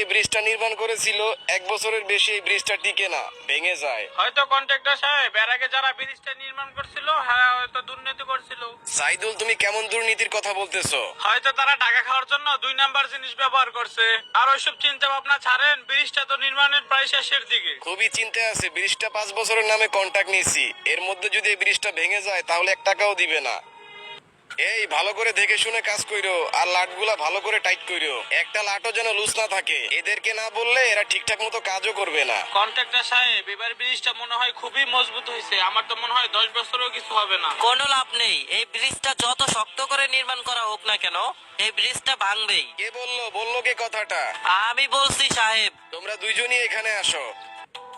এই ব্রিজটা নির্মাণ করেছিল 1 বছরের বেশি এই ব্রিজটা টিকে না, ভেঙে যায়। হয়তো কন্ট্রাক্টর সাহেব এর আগে যারা ব্রিজটা নির্মাণ করছিল হ্যাঁ হয়তো দুর্নীতি করছিল। সাইদুল, তুমি কেমন দুর্নীতির কথা বলতেছো? হয়তো তারা টাকা খাওয়ার জন্য 2 নাম্বার জিনিস ব্যবহার করছে। আর ওইসব চিন্তা ভাবনা ছাড়েন, ব্রিজটা তো নির্মাণের প্রায় শেষের দিকে। খুবই চিন্তা আছে, ব্রিজটা 5 বছরের নামে কন্ট্রাক্ট নিয়েছি, এর মধ্যে যদি এই ব্রিজটা ভেঙে যায় তাহলে 1 টাকাও দিবে না। এই ভালো করে দেখে শুনে কাজ কইরো, আর লাটগুলা ভালো করে টাইট কইরো, একটা লাটও যেন লুজ না থাকে। এদেরকে না বললে এরা ঠিকঠাক মতো কাজও করবে না। কন্ট্রাক্টর সাহেব এবার ব্রিজটা মনে হয় খুবই মজবুত হয়েছে, আমার তো মনে হয় 10 বছরও কিছু হবে না। কোনো লাভ নেই, এই ব্রিজটা যত শক্ত করে নির্মাণ করা হোক না কেন এই ব্রিজটা ভাঙবেই। কে বললো কে কথাটা? আমি বলছি সাহেব। তোমরা দুইজনই এখানে আসো।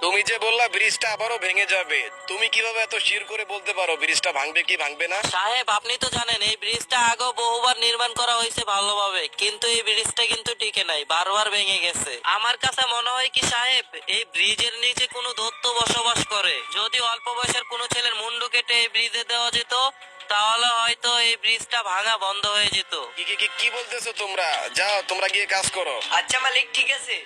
তুমি যে বললা ব্রিজটা আবারও ভেঙে যাবে, তুমি কিভাবে এত শির করে বলতে পারো ব্রিজটা ভাঙবে কি ভাঙবে না? সাহেব আপনি তো জানেন এই ব্রিজটা আগেও বহুবার নির্মাণ করা হয়েছে ভালোভাবে, কিন্তু এই ব্রিজটা কিন্তু টিকে নাই, বারবার ভেঙে গেছে। আমার কাছে মনে হয় কি সাহেব, এই ব্রিজের নিচে কোনো দৈত্য বসবাস করে। যদি অল্প বয়সের কোনো ছেলের মুন্ডু কেটে এই ব্রিজে দেওয়া যেত তাহলে হয়তো এই ব্রিজটা ভাঙা বন্ধ হয়ে যেত। কি বলতেছো তোমরা? যাও তোমরা গিয়ে কাজ করো। আচ্ছা মালিক, ঠিক আছে।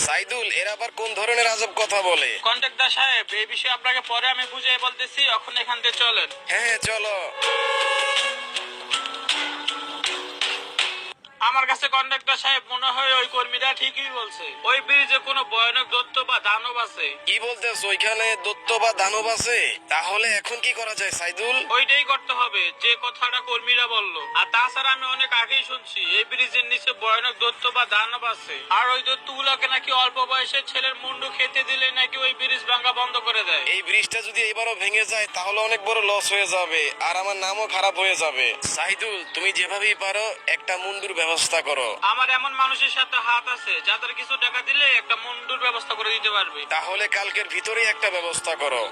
সাইদুল, এরা আবার কোন ধরনের আজব কথা বলে? কন্ট্রাক্টর সাহেব এই বিষয়ে আপনাকে পরে আমি বুঝিয়ে বলতেছি, এখন এখান থেকে চলেন। হ্যাঁ চলো। আমার কাছে কন্ট্রাক্টর সাহেব মনে হয় ওই কর্মীরা ঠিকই বলছে, ওই ব্রিজে কোনো ভয়ানক দৈত্য বা দানব আছে। কি বলতেছো, ওইখানে দৈত্য বা দানব আছে? তাহলে এখন কি করা যায় সাইদুল? ওইটাই করতে হবে যে কথাটা কর্মীরা বললো। আর তাছাড়া আমি অনেক আগেই শুনছি এই ব্রিজের নিচে ভয়ানক দৈত্য বা দানব আছে, আর ওই দৈত্যগুলোকে নাকি অল্প বয়সের ছেলের মুন্ডু খেতে দিলে নাকি ওই ব্রিজ ভাঙা বন্ধ করে দেয়। এই ব্রিজটা যদি এবারও ভেঙে যায় তাহলে অনেক বড় লস হয়ে যাবে, আর আমার নামও খারাপ হয়ে যাবে। সাইদুল, তুমি যেভাবেই পারো একটা মুন্ডুর ব্যবস্থা করো। আমার এমন মানুষের সাথে হাত আছে যাদের কিছু টাকা দিলে একটা মুন্ডুর ব্যবস্থা করে দিতে পারবে। তাহলে কালকের ভিতরেই একটা ব্যবস্থা করো।